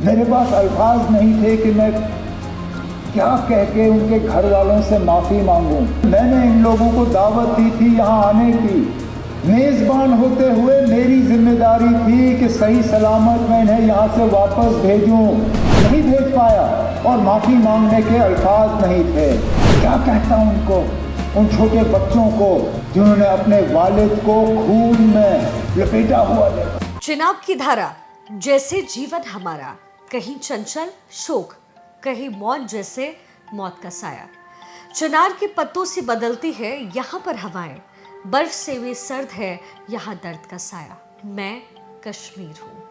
मेरे पास अल्फाज नहीं थे कि मैं क्या कह के उनके घर वालों से माफ़ी मांगूं। मैंने इन लोगों को दावत दी थी यहाँ आने की। मेज़बान होते हुए मेरी जिम्मेदारी थी कि सही सलामत मैं इन्हें यहाँ से वापस भेजूं। नहीं भेज पाया और माफ़ी मांगने के अल्फाज नहीं थे। क्या कहता उनको, उन छोटे बच्चों को जिन्होंने अपने वालिद को खून में लपेटा हुआ देखा। चिनाब की धारा जैसे जीवन हमारा, कहीं चंचल शोक, कहीं मौन जैसे मौत का साया। चिनार के पत्तों से बदलती है यहाँ पर हवाएं, बर्फ से भी सर्द है यहाँ दर्द का साया। मैं कश्मीर हूँ।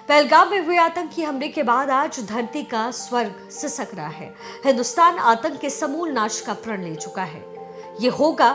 पहलगाम में हुए आतंकी हमले के बाद आज धरती का स्वर्ग सिसक रहा है। हिंदुस्तान आतंक के समूल नाश का प्रण ले चुका है। ये होगा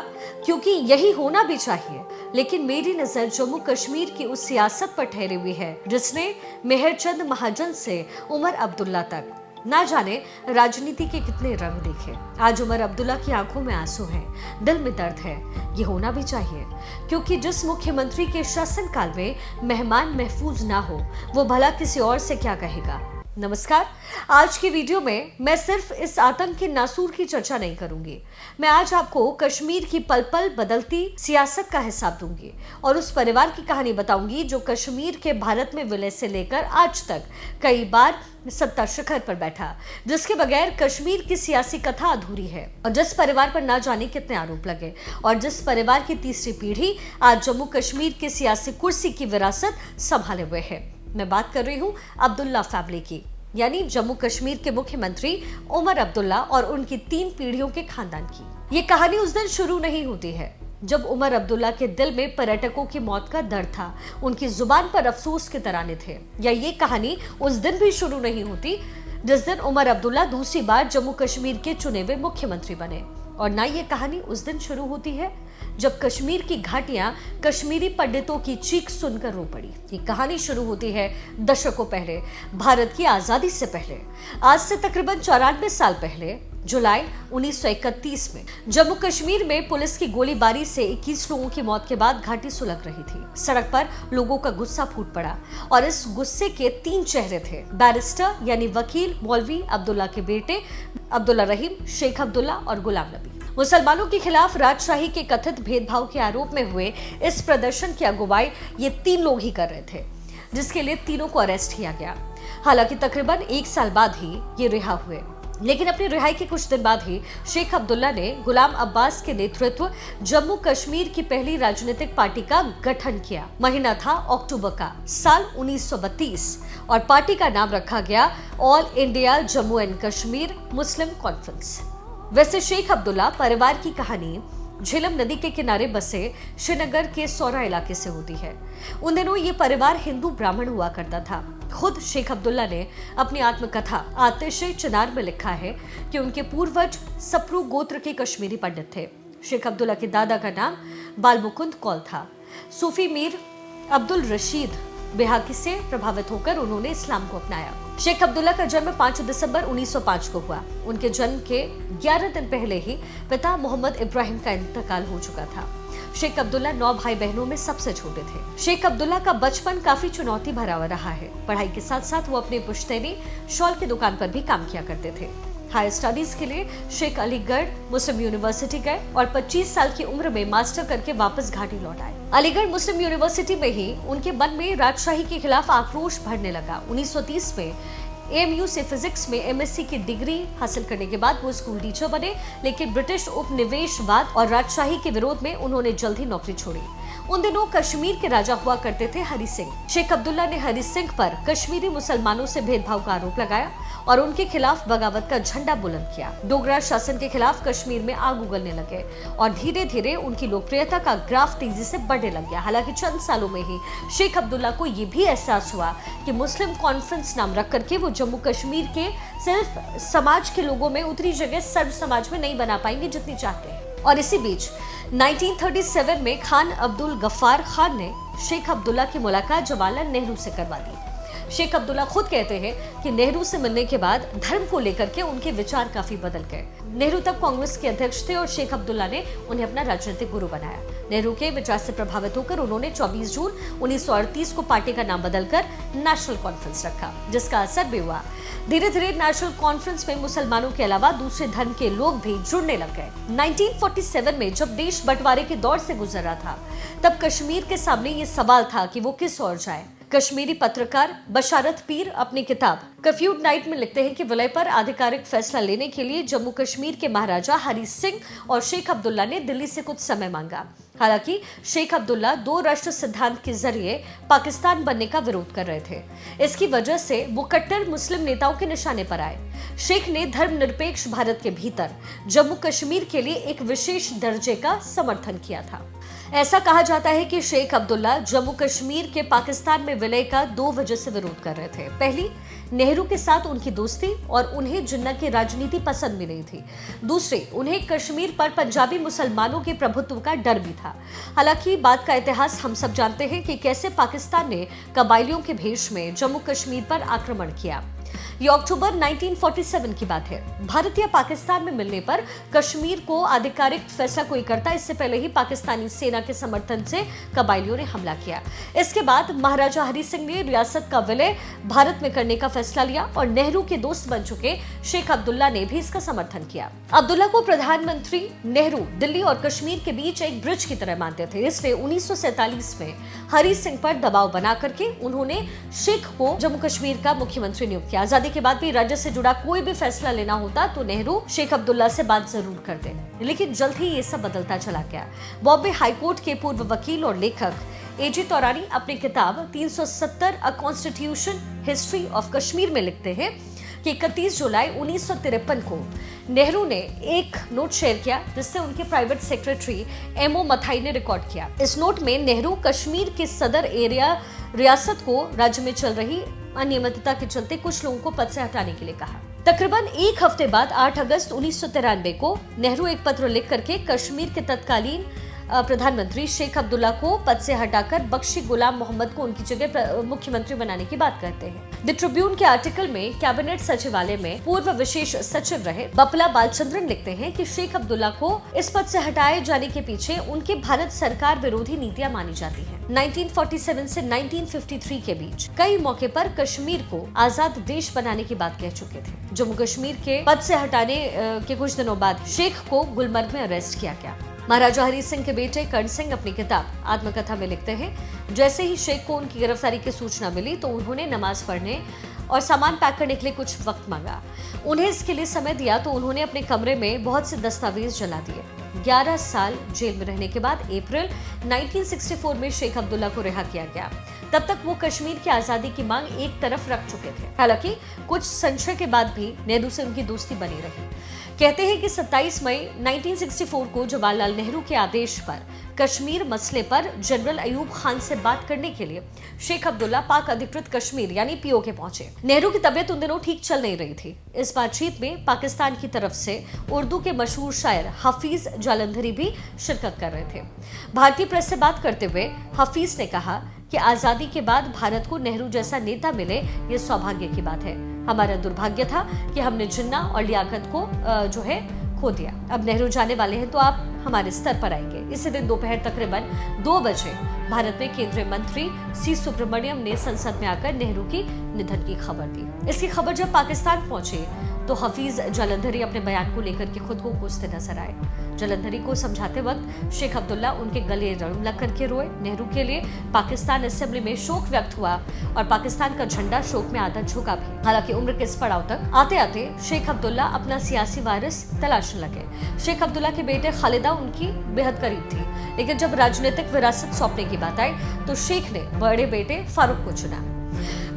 क्योंकि यही होना भी चाहिए, लेकिन मेरी नजर जम्मू कश्मीर की उस सियासत पर ठहरी हुई है जिसने मेहरचंद महाजन से उमर अब्दुल्ला तक ना जाने राजनीति के कितने रंग देखे। आज उमर अब्दुल्ला की आंखों में आंसू हैं, दिल में दर्द है। ये होना भी चाहिए क्योंकि जिस मुख्यमंत्री के शासनकाल में मेहमान महफूज ना हो, वो भला किसी और से क्या कहेगा। नमस्कार, आज की वीडियो में मैं सिर्फ इस आतंक के नासूर की चर्चा नहीं करूंगी। मैं आज आपको कश्मीर की पल पल बदलती सियासत का हिसाब दूंगी और उस परिवार की कहानी बताऊंगी जो कश्मीर के भारत में विलय से लेकर आज तक कई बार सत्ता शिखर पर बैठा, जिसके बगैर कश्मीर की सियासी कथा अधूरी है और जिस परिवार पर ना जाने कितने आरोप लगे और जिस परिवार की तीसरी पीढ़ी आज जम्मू कश्मीर की सियासी कुर्सी की विरासत संभाले हुए है। मैं बात कर रही हूँ अब्दुल्ला फैमिली की, यानी जम्मू कश्मीर के मुख्यमंत्री उमर अब्दुल्ला और उनकी 3 पीढ़ियों के खानदान की। ये कहानी उस दिन शुरू नहीं होती है जब उमर अब्दुल्ला के दिल में पर्यटकों की मौत का दर्द था, उनकी जुबान पर अफसोस के तराने थे। या ये कहानी उस दिन भी शुरू नहीं होती जिस दिन उमर अब्दुल्ला दूसरी बार जम्मू कश्मीर के चुने हुए मुख्यमंत्री बने, और ना ये कहानी उस दिन शुरू होती है जब कश्मीर की घाटियां कश्मीरी पंडितों की चीख सुनकर रो पड़ी। ये कहानी शुरू होती है दशकों पहले, भारत की आजादी से पहले। आज से तकरीबन 94 साल पहले जुलाई 1931 में जम्मू कश्मीर में पुलिस की गोलीबारी से 21 लोगों की मौत के बाद घाटी सुलग रही थी। सड़क पर लोगों का गुस्सा फूट पड़ा और इस गुस्से के 3 चेहरे थे। बैरिस्टर यानी वकील मौलवी अब्दुल्ला के बेटे अब्दुल्ला रहीम, शेख अब्दुल्ला और गुलाम नबी। मुसलमानों के खिलाफ राजशाही के कथित भेदभाव के आरोप में हुए इस प्रदर्शन की अगुवाई ये 3 लोग ही कर रहे थे, जिसके लिए तीनों को अरेस्ट किया गया। हालांकि तकरीबन 1 साल बाद ही ये रिहा हुए, लेकिन अपनी रिहाई के कुछ दिन बाद ही शेख अब्दुल्ला ने गुलाम अब्बास के नेतृत्व जम्मू कश्मीर की पहली राजनीतिक पार्टी का गठन किया। महीना था अक्टूबर का साल 1932 और पार्टी का नाम रखा गया all India Jammu and Kashmir Muslim conference. वैसे शेख अब्दुल्ला परिवार की कहानी झेलम नदी के किनारे बसे श्रीनगर के सौरा इलाके से होती है। उन दिनों ये परिवार हिंदू ब्राह्मण हुआ करता था। खुद शेख अब्दुल्ला ने अपनी आत्मकथा आतिश चिनार में लिखा है कि उनके पूर्वज सप्रू गोत्र के कश्मीरी पंडित थे। शेख अब्दुल्ला के दादा का नाम बालमुकुंद कौल था। सूफी मीर अब्दुल रशीद बेहाकी से प्रभावित होकर उन्होंने इस्लाम को अपनाया। शेख अब्दुल्ला का जन्म 5 दिसंबर 1905 को हुआ। उनके जन्म के 11 दिन पहले ही पिता मोहम्मद इब्राहिम का इंतकाल हो चुका था। शेख अब्दुल्ला 9 भाई बहनों में सबसे छोटे थे। शेख अब्दुल्ला का बचपन काफी चुनौती भरा हुआ रहा है। पढ़ाई के साथ साथ वो अपनी पुश्तैनी शॉल की दुकान पर भी काम किया करते थे। हायर स्टडीज के लिए शेख अलीगढ़ मुस्लिम यूनिवर्सिटी गए और 25 साल की उम्र में मास्टर करके वापस घाटी लौट आए। अलीगढ़ मुस्लिम यूनिवर्सिटी में ही उनके मन में राजशाही के खिलाफ आक्रोश भरने लगा। 1930 में एएमयू से फिजिक्स में एमएससी की डिग्री हासिल करने के बाद वो स्कूल टीचर बने, लेकिन ब्रिटिश उपनिवेशवाद और राजशाही के विरोध में उन्होंने जल्द ही नौकरी छोड़ी। उन दिनों कश्मीर के राजा हुआ करते थे हरि सिंह। शेख अब्दुल्ला ने हरि सिंह पर कश्मीरी मुसलमानों से भेदभाव का आरोप लगाया और उनके खिलाफ बगावत का झंडा बुलंद किया। डोगरा शासन के खिलाफ कश्मीर में आग उगलने लगे और धीरे धीरे उनकी लोकप्रियता का ग्राफ तेजी से बढ़ने लग गया। हालांकि चंद सालों में ही शेख अब्दुल्ला को ये भी एहसास हुआ कि मुस्लिम कॉन्फ्रेंस नाम रख करके वो जम्मू कश्मीर के सिर्फ समाज के लोगों में उतनी जगह सर्व समाज में नहीं बना पाएंगे जितनी चाहते हैं। और इसी बीच 1937 में खान अब्दुल गफ्फार खान ने शेख अब्दुल्ला की मुलाकात जवाहरलाल नेहरू से करवा दी। शेख अब्दुल्ला खुद कहते हैं कि नेहरू से मिलने के बाद धर्म को लेकर के उनके विचार काफी बदल गए। नेहरू तब कांग्रेस के अध्यक्ष थे और शेख अब्दुल्ला ने उन्हें अपना राजनीतिक गुरु बनाया। नेहरू के विचार से प्रभावित होकर उन्होंने 24 जून 1938 को पार्टी का नाम बदलकर नेशनल कॉन्फ्रेंस रखा, जिसका असर भी हुआ। धीरे धीरे नेशनल कॉन्फ्रेंस में मुसलमानों के अलावा दूसरे धर्म के लोग भी जुड़ने लग गए। 1947 में जब देश बंटवारे के दौर से गुजर रहा था, तब कश्मीर के सामने ये सवाल था कि वो किस ओर जाए। कश्मीरी पत्रकार बशारत पीर अपनी किताब कर्फ्यूड नाइट में लिखते हैं कि विलय पर आधिकारिक फैसला लेने के लिए जम्मू कश्मीर के महाराजा हरी सिंह और शेख अब्दुल्ला ने दिल्ली से कुछ समय मांगा। हालांकि शेख अब्दुल्ला 2 राष्ट्र सिद्धांत के जरिए पाकिस्तान बनने का विरोध कर रहे थे। इसकी वजह से वो कट्टर मुस्लिम नेताओं के निशाने पर आए। शेख ने धर्मनिरपेक्ष भारत के भीतर जम्मू कश्मीर के लिए एक विशेष दर्जे का समर्थन किया था। ऐसा कहा जाता है कि शेख अब्दुल्ला जम्मू कश्मीर के पाकिस्तान में विलय का 2 वजह से विरोध कर रहे थे। पहली, नेहरू के साथ उनकी दोस्ती और उन्हें जिन्ना की राजनीति पसंद भी नहीं थी। दूसरी, उन्हें कश्मीर पर पंजाबी मुसलमानों के प्रभुत्व का डर भी था। हालांकि बात का इतिहास हम सब जानते हैं कि कैसे पाकिस्तान ने कबायलियों के भेष में जम्मू कश्मीर पर आक्रमण किया। ये अक्टूबर 1947 की बात है। भारत या पाकिस्तान में मिलने पर कश्मीर को आधिकारिक फैसला कोई करता, इससे पहले ही पाकिस्तानी सेना के समर्थन से कबायलियों ने हमला किया। इसके बाद महाराजा हरी सिंह ने रियासत का विलय भारत में करने का फैसला लिया और नेहरू के दोस्त बन चुके शेख अब्दुल्ला ने भी इसका समर्थन किया। अब्दुल्ला को प्रधानमंत्री नेहरू दिल्ली और कश्मीर के बीच एक ब्रिज की तरह मानते थे, इसलिए 1947 में हरी सिंह पर दबाव बना करके उन्होंने शेख को जम्मू कश्मीर का मुख्यमंत्री नियुक्त किया। आजादी के बाद भी राज्य से जुड़ा कोई भी फैसला लेना होता तो नेहरू शेख अब्दुल्ला से बात जरूर करते, लेकिन जल्द ही ये सब बदलता चला गया। बॉम्बे हाईकोर्ट के पूर्व वकील और लेखक एजी तौरानी अपनी किताब 370 a constitution history of Kashmir में लिखते हैं कि 31 जुलाई 1953 को नेहरू ने एक नोट शेयर किया, जिससे उनके प्राइवेट सेक्रेटरी एमओ मथाई ने रिकॉर्ड किया। इस नोट में नेहरू कश्मीर के सदर एरिया रियासत को राज्य में चल रही अनियमितता के चलते कुछ लोगों को पद से हटाने के लिए कहा। तकरीबन एक हफ्ते बाद 8 अगस्त 1993 को नेहरू एक पत्र लिख करके कश्मीर के तत्कालीन प्रधानमंत्री शेख अब्दुल्ला को पद से हटाकर बख्शी गुलाम मोहम्मद को उनकी जगह मुख्यमंत्री बनाने की बात करते हैं। द ट्रिब्यून के आर्टिकल में कैबिनेट सचिवालय में पूर्व विशेष सचिव रहे बपला बालचंद्रन लिखते हैं कि शेख अब्दुल्ला को इस पद से हटाए जाने के पीछे उनके भारत सरकार विरोधी नीतियां मानी जाती हैं। 1947 से 1953 के बीच कई मौके पर कश्मीर को आजाद देश बनाने की बात कह चुके थे। जम्मू कश्मीर के पद से हटाने के कुछ दिनों बाद शेख को गुलमर्ग में अरेस्ट किया गया। महाराजा हरी सिंह के बेटे कर्ण सिंह अपनी किताब आत्मकथा में लिखते हैं, जैसे ही शेख को उनकी गिरफ्तारी की सूचना मिली तो उन्होंने नमाज पढ़ने और सामान पैक करने के लिए कुछ वक्त मांगा। उन्हें इसके लिए समय दिया तो उन्होंने अपने कमरे में बहुत से दस्तावेज जला दिए। 11 साल जेल में रहने के बाद अप्रैल 1964 में शेख अब्दुल्ला को रिहा किया गया। तब तक वो कश्मीर की आजादी की मांग एक तरफ रख चुके थे। हालांकि कुछ संशय के बाद भी नेहरू से उनकी दोस्ती बनी रही। कहते हैं कि 27 मई 1964 को जवाहरलाल नेहरू के आदेश पर कश्मीर मसले पर जनरल अयूब खान से बात करने के लिए शेख अब्दुल्ला पाक अधिकृत कश्मीर यानी पीओके पहुंचे। नेहरू की तबीयत उन दिनों ठीक चल नहीं रही थी। इस बातचीत में पाकिस्तान की तरफ से उर्दू के मशहूर शायर हफीज जालंधरी भी शिरकत कर रहे थे। भारतीय प्रेस से बात करते हुए हफीज ने कहा कि आजादी के बाद भारत को नेहरू जैसा नेता मिले ये सौभाग्य की बात है। हमारा दुर्भाग्य था कि हमने जिन्ना और लियाकत को जो है खो दिया। अब नेहरू जाने वाले हैं तो आप हमारे स्तर पर आएंगे। इसी दिन दोपहर तकरीबन 2 बजे भारत में केंद्रीय मंत्री सी सुब्रमण्यम ने संसद में आकर नेहरू की निधन की खबर दी। इसकी खबर जब पाकिस्तान पहुंची तो हफीज जालंधरी अपने बयान को लेकर के खुद को कोसते नजर आए। जालंधरी को समझाते वक्त शेख अब्दुल्ला उनके गले लग करके रोए। नेहरू के लिए पाकिस्तान असेंबली में शोक व्यक्त हुआ और पाकिस्तान का झंडा शोक में आधा झुका भी। हालांकि उम्र के इस पड़ाव तक आते आते शेख अब्दुल्ला अपना सियासी वारिस तलाशने लगे। शेख अब्दुल्ला के बेटे खालिदा उनकी बेहद करीब थी, लेकिन जब राजनीतिक विरासत सौंपने की बात आई तो शेख ने बड़े बेटे फारूक को चुना।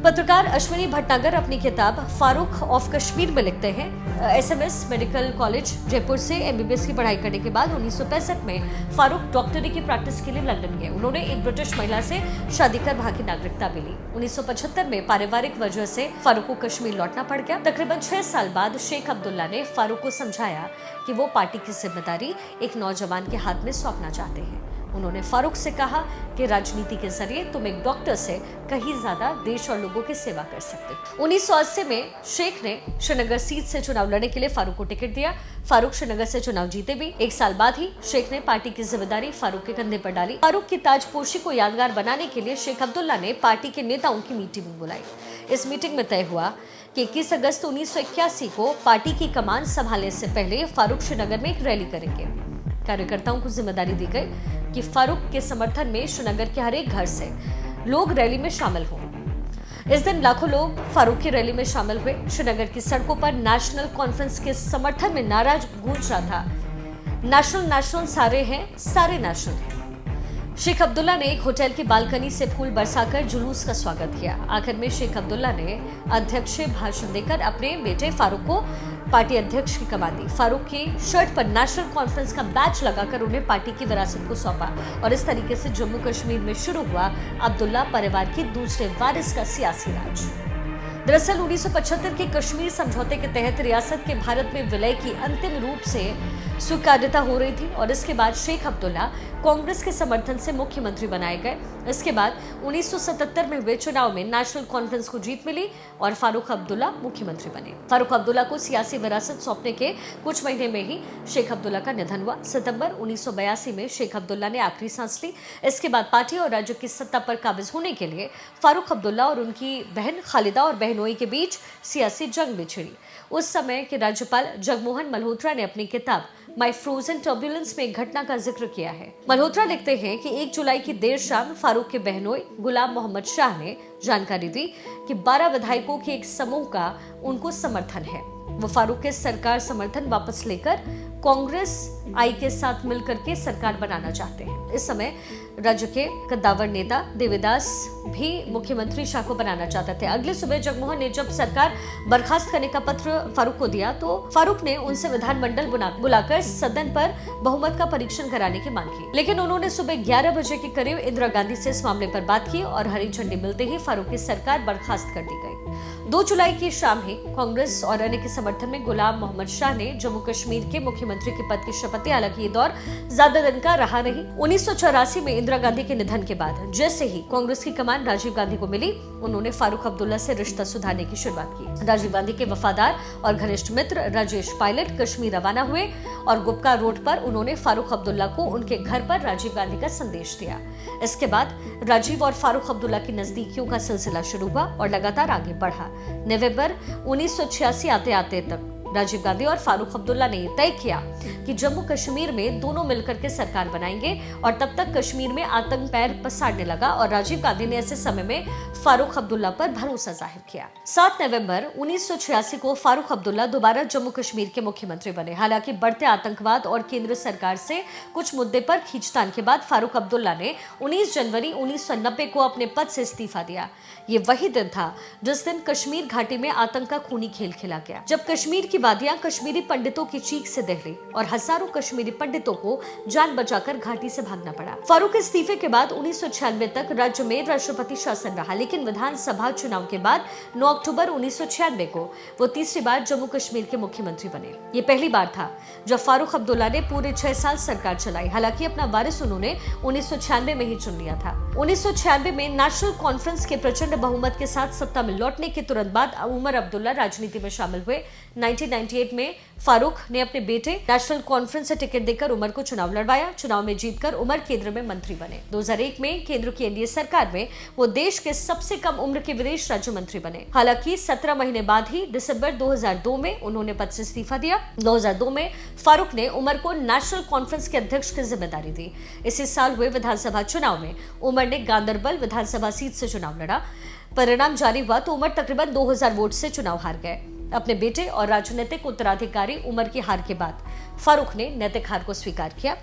पत्रकार अश्विनी भटनागर अपनी किताब फारूक ऑफ कश्मीर में लिखते हैं, एसएमएस मेडिकल कॉलेज जयपुर से एमबीबीएस की पढ़ाई करने के बाद 1965 में फारूक डॉक्टरी की प्रैक्टिस के लिए लंदन गए। उन्होंने एक ब्रिटिश महिला से शादी कर वहां की नागरिकता मिली। 1975 में पारिवारिक वजह से फारूक को कश्मीर लौटना पड़ गया। तकरीबन 6 साल बाद शेख अब्दुल्ला ने फारूक को समझाया कि वो पार्टी की जिम्मेदारी एक नौजवान के हाथ में सौंपना चाहते हैं। उन्होंने फारूक से कहा कि राजनीति के जरिए तुम एक डॉक्टर से कहीं ज्यादा देश और लोगों की सेवा कर सकते हो। 1980 में शेख ने श्रीनगर सीट से चुनाव लड़ने के लिए फारूक को टिकट दिया। फारूक श्रीनगर से चुनाव जीते भी। एक साल बाद ही शेख ने पार्टी की जिम्मेदारी फारूक के कंधे पर डाली। फारूक की ताजपोशी को यादगार बनाने के लिए शेख अब्दुल्ला ने पार्टी के नेताओं की मीटिंग बुलाई। इस मीटिंग में तय हुआ कि 21 अगस्त 1981 को पार्टी की कमान संभालने से पहले फारूक श्रीनगर में एक रैली करेंगे। कार्यकर्ताओं को जिम्मेदारी दी गई कि फारूक के समर्थन में श्रीनगर के हर एक घर से लोग रैली में शामिल हों। इस दिन लाखों लोग फारूक की रैली में शामिल हुए। श्रीनगर की सड़कों पर नेशनल कॉन्फ्रेंस के समर्थन में नारा गूंज रहा था, नेशनल नेशनल सारे हैं, सारे नेशनल हैं। शेख अब्दुल्ला ने एक होटल की बालकनी से फूल बरसाकर जुलूस का स्वागत किया। आखिर में शेख अब्दुल्ला ने अध्यक्षीय भाषण देकर अपने बेटे फारूक को पार्टी अध्यक्ष की कमान दी। फारूक की शर्ट पर नेशनल कॉन्फ्रेंस का बैच लगाकर उन्हें पार्टी की विरासत को सौंपा और इस तरीके से जम्मू कश्मीर में शुरू हुआ अब्दुल्ला परिवार के दूसरे वारिस का सियासी राज। दरअसल 1975 के कश्मीर समझौते के तहत रियासत के भारत में विलय की अंतिम रूप से स्वीकार्यता हो रही थी और इसके बाद शेख अब्दुल्ला कांग्रेस के समर्थन से मुख्यमंत्री बनाए गए। इसके बाद 1977 में हुए चुनाव में नेशनल कॉन्फ्रेंस को जीत मिली और फारूक अब्दुल्ला मुख्यमंत्री बने। फारूक अब्दुल्ला को सियासी विरासत सौंपने के कुछ महीने में ही शेख अब्दुल्ला का निधन हुआ। सितंबर 1982 में शेख अब्दुल्ला ने आखिरी सांस ली। इसके बाद पार्टी और राज्य की सत्ता पर काबिज होने के लिए फारूक अब्दुल्ला और उनकी बहन खालिदा और बहनोई के बीच सियासी जंग भी छिड़ी। उस समय के राज्यपाल जगमोहन मल्होत्रा ने अपनी किताब माई फ्रोजन टर्ब्यूलेंस में एक घटना का जिक्र किया है। मल्होत्रा लिखते हैं कि 1 जुलाई की देर शाम फारूक के बहनोई गुलाम मोहम्मद शाह ने जानकारी दी कि 12 विधायकों के एक समूह का उनको समर्थन है। वो फारूक के सरकार समर्थन वापस लेकर कांग्रेस आई के साथ मिलकर के सरकार बनाना चाहते हैं। इस समय राज्य के कद्दावर नेता देवीदास भी मुख्यमंत्री शाह को बनाना चाहते थे। अगले सुबह जगमोहन ने जब सरकार बर्खास्त करने का पत्र फारूक को दिया तो फारूक ने उनसे विधानमंडल बुलाकर सदन पर बहुमत का परीक्षण कराने की मांग की, लेकिन उन्होंने सुबह 11 बजे के करीब इंदिरा गांधी से इस मामले पर बात की और हरी झंडी मिलते ही फारूक की सरकार बर्खास्त कर दी गई। 2 जुलाई की शाम ही कांग्रेस और अन्य के समर्थन में गुलाम मोहम्मद शाह ने जम्मू कश्मीर के मुख्यमंत्री के पद की शपथ ली। हालांकि ये दौर ज्यादा दिन का रहा नहीं। 1984 में इंदिरा गांधी के निधन के बाद जैसे ही कांग्रेस की कमान राजीव गांधी को मिली, उन्होंने फारूक अब्दुल्ला से रिश्ता सुधारने की शुरुआत की। राजीव गांधी के वफादार और घनिष्ठ मित्र राजेश पायलट कश्मीर रवाना हुए और गुपका रोड पर उन्होंने फारूक अब्दुल्ला को उनके घर पर राजीव गांधी का संदेश दिया। इसके बाद राजीव और फारूक अब्दुल्ला की नजदीकियों का सिलसिला शुरू हुआ और लगातार आगे बढ़ा। नवंबर 1986 आते आते तक राजीव गांधी और फारूक अब्दुल्ला ने तय किया कि जम्मू कश्मीर में दोनों मिलकर के सरकार बनाएंगे और तब तक कश्मीर में आतंक पैर पसारने लगा और राजीव गांधी ने ऐसे समय में फारूक अब्दुल्ला पर भरोसा जाहिर किया। 7 नवंबर 1986 को फारूक अब्दुल्ला दोबारा जम्मू कश्मीर के मुख्यमंत्री बने। हालांकि बढ़ते आतंकवाद और केंद्र सरकार से कुछ मुद्दे पर खींचतान के बाद फारूक अब्दुल्ला ने 19 जनवरी 1990 को अपने पद से इस्तीफा दिया। ये वही दिन था जिस दिन कश्मीर घाटी में आतंक का खूनी खेल खेला गया, जब कश्मीर की वादियां कश्मीरी पंडितों की चीख से दहली और हजारों कश्मीरी पंडितों को जान बचाकर घाटी से भागना पड़ा। फारूक के इस्तीफे के बाद 1996 तक राज्य में राष्ट्रपति शासन रहा, लेकिन विधानसभा चुनाव के बाद 9 अक्टूबर 1996 को वो तीसरी बार जम्मू कश्मीर के मुख्यमंत्री बने। ये पहली बार था जब फारूक अब्दुल्ला ने पूरे 6 साल सरकार चलाई। हालांकि अपना वारिस उन्होंने 1996 में ही चुन लिया था। 1996 में नेशनल कॉन्फ्रेंस के प्रचंड बहुमत के साथ सत्ता में लौटने के तुरंत बाद उमर अब्दुल्ला राजनीति में शामिल हुए। 1998 में फारूक ने अपने बेटे नेशनल कॉन्फ्रेंस से टिकट देकर उमर को चुनाव लड़वाया। चुनाव में जीतकर उमर केंद्र में मंत्री बने। 2001 में केंद्र की एनडीए सरकार में वो देश के सबसे कम उम्र के विदेश राज्य मंत्री बने। हालांकि 17 महीने बाद ही दिसंबर 2002 में उन्होंने पद से इस्तीफा दिया। 2002 में फारूक ने उमर को नेशनल कॉन्फ्रेंस के अध्यक्ष की जिम्मेदारी दी। इसी साल हुए विधानसभा चुनाव में उमर ने गांदरबल विधानसभा सीट से चुनाव लड़ा। परिणाम जारी हुआ तो उमर तकरीबन 2000 वोट से चुनाव हार गए। अपने बेटे और राजनीतिक उत्तराधिकारी उमर की हार के बाद फारूक ने नैतिक हार को स्वीकार किया।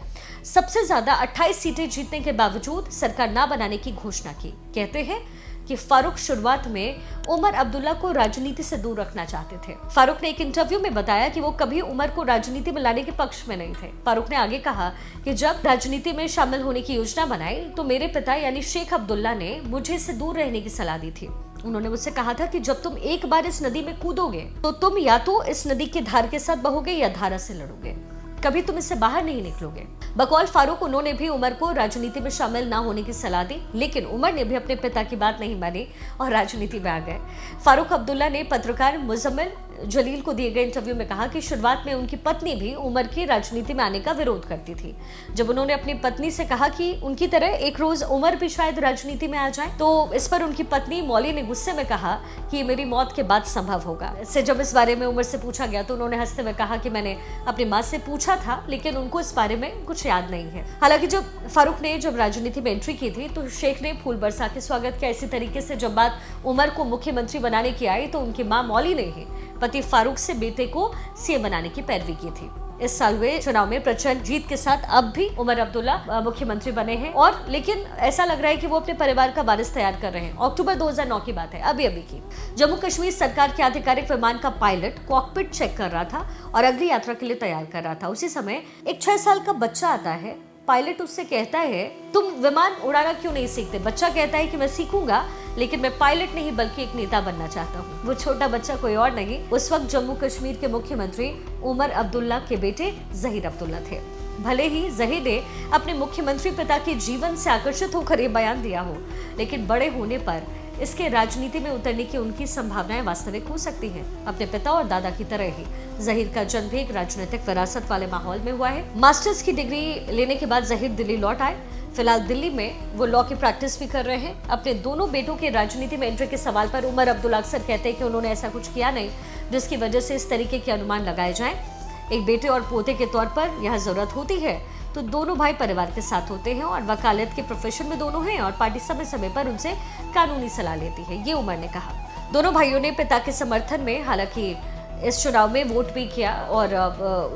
सबसे ज्यादा 28 सीटें जीतने के बावजूद सरकार न बनाने की घोषणा की। कहते हैं कि फारूक शुरुआत में उमर अब्दुल्ला को राजनीति से दूर रखना चाहते थे। फारूक ने एक इंटरव्यू में बताया कि वो कभी उमर को राजनीति में लाने के पक्ष में नहीं थे। फारूक ने आगे कहा कि जब राजनीति में शामिल होने की योजना बनाई तो मेरे पिता यानी शेख अब्दुल्ला ने मुझे इससे दूर रहने की सलाह दी थी। उन्होंने मुझसे कहा था कि जब तुम एक बार इस नदी में कूदोगे तो तुम या तो इस नदी की धार के साथ बहोगे या धारा से लड़ोगे। कभी तुम इससे बाहर नहीं निकलोगे। बकौल फारूक उन्होंने भी उमर को राजनीति में शामिल ना होने की सलाह दी, लेकिन उमर ने भी अपने पिता की बात नहीं मानी और राजनीति में आ गए। फारूक अब्दुल्ला ने पत्रकार मुजम्मिल जलील को दिए गए इंटरव्यू में कहा कि शुरुआत में उनकी पत्नी भी उमर की राजनीति में आने का विरोध करती थी। जब उन्होंने अपनी पत्नी से कहा कि उनकी तरह एक रोज उमर भी शायद राजनीति में आ जाए, तो इस पर उनकी पत्नी मौली ने गुस्से में कहा कि मेरी मौत के बाद संभव होगा। इससे जब इस बारे में उमर से पूछा गया तो उन्होंने हंसते हुए कहा कि मैंने अपनी माँ से पूछा था, लेकिन उनको इस बारे में कुछ याद नहीं है। हालांकि जब फारूक ने राजनीति में एंट्री की थी तो शेख ने फूल बरसा के स्वागत किया। इसी तरीके से जब बात उमर को मुख्यमंत्री बनाने की आई तो उनकी मां मौली ने ही पति फारूक से बेटे को सीएम बनाने की पैरवी की थी। इस साल हुए चुनाव में प्रचंड जीत के साथ अब भी उमर अब्दुल्ला मुख्यमंत्री बने हैं, और लेकिन ऐसा लग रहा है कि वो अपने परिवार का वारिस तैयार कर रहे हैं। अक्टूबर 2009 की बात है, अभी की। जम्मू कश्मीर सरकार के आधिकारिक विमान का पायलट कॉकपिट चेक कर रहा था और अगली यात्रा के लिए तैयार कर रहा था। उसी समय एक 6 साल का बच्चा आता है। पायलट उससे कहता है, तुम विमान उड़ाना क्यों नहीं सीखते? बच्चा कहता है कि मैं सीखूंगा, लेकिन मैं पायलट नहीं बल्कि एक नेता बनना चाहता हूँ। वो छोटा बच्चा कोई और नहीं, उस वक्त जम्मू कश्मीर के मुख्यमंत्री उमर अब्दुल्ला के बेटे जहीर अब्दुल्ला थे। भले ही जहीर ने अपने मुख्यमंत्री पिता के जीवन से आकर्षित होकर ये बयान दिया हो, लेकिन बड़े होने पर इसके राजनीति में उतरने की उनकी संभावनाएं वास्तविक हो सकती हैं। अपने पिता और दादा की तरह ही जहीर का जन्म भी एक राजनीतिक विरासत वाले माहौल में हुआ है। मास्टर्स की डिग्री लेने के बाद जहीर दिल्ली लौट आए। फिलहाल दिल्ली में वो लॉ की प्रैक्टिस भी कर रहे हैं। अपने दोनों बेटों के राजनीति में एंट्री के सवाल पर उमर अब्दुल्ला अक्सर कहते हैं कि उन्होंने ऐसा कुछ किया नहीं जिसकी वजह से इस तरीके के अनुमान लगाए जाएं। एक बेटे और पोते के तौर पर यह जरूरत होती है तो दोनों भाई परिवार के साथ होते हैं और वकालत के प्रोफेशन में दोनों हैं और पार्टी समय समय पर उनसे कानूनी सलाह लेती है, ये उमर ने कहा। दोनों भाइयों ने पिता के समर्थन में हालांकि इस चुनाव में वोट भी किया और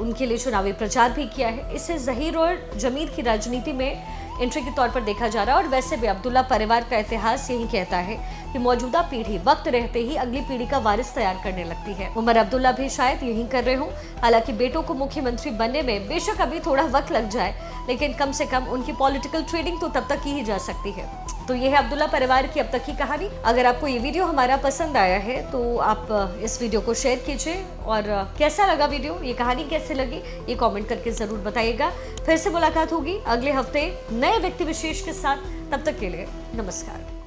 उनके लिए चुनावी प्रचार भी किया है। इससे जहीर और जमीर की राजनीति में एंट्री के तौर पर देखा जा रहा है। और वैसे भी अब्दुल्ला परिवार का इतिहास यही कहता है कि मौजूदा पीढ़ी वक्त रहते ही अगली पीढ़ी का वारिस तैयार करने लगती है। उमर अब्दुल्ला भी शायद यही कर रहे हों। हालांकि बेटों को मुख्यमंत्री बनने में बेशक अभी थोड़ा वक्त लग जाए, लेकिन कम से कम उनकी पॉलिटिकल ट्रेडिंग तो तब तक की ही जा सकती है। तो ये है अब्दुल्ला परिवार की अब तक की कहानी। अगर आपको ये वीडियो हमारा पसंद आया है तो आप इस वीडियो को शेयर कीजिए, और कैसा लगा वीडियो, ये कहानी कैसे लगी, ये कमेंट करके जरूर बताइएगा। फिर से मुलाकात होगी अगले हफ्ते नए व्यक्ति विशेष के साथ। तब तक के लिए नमस्कार।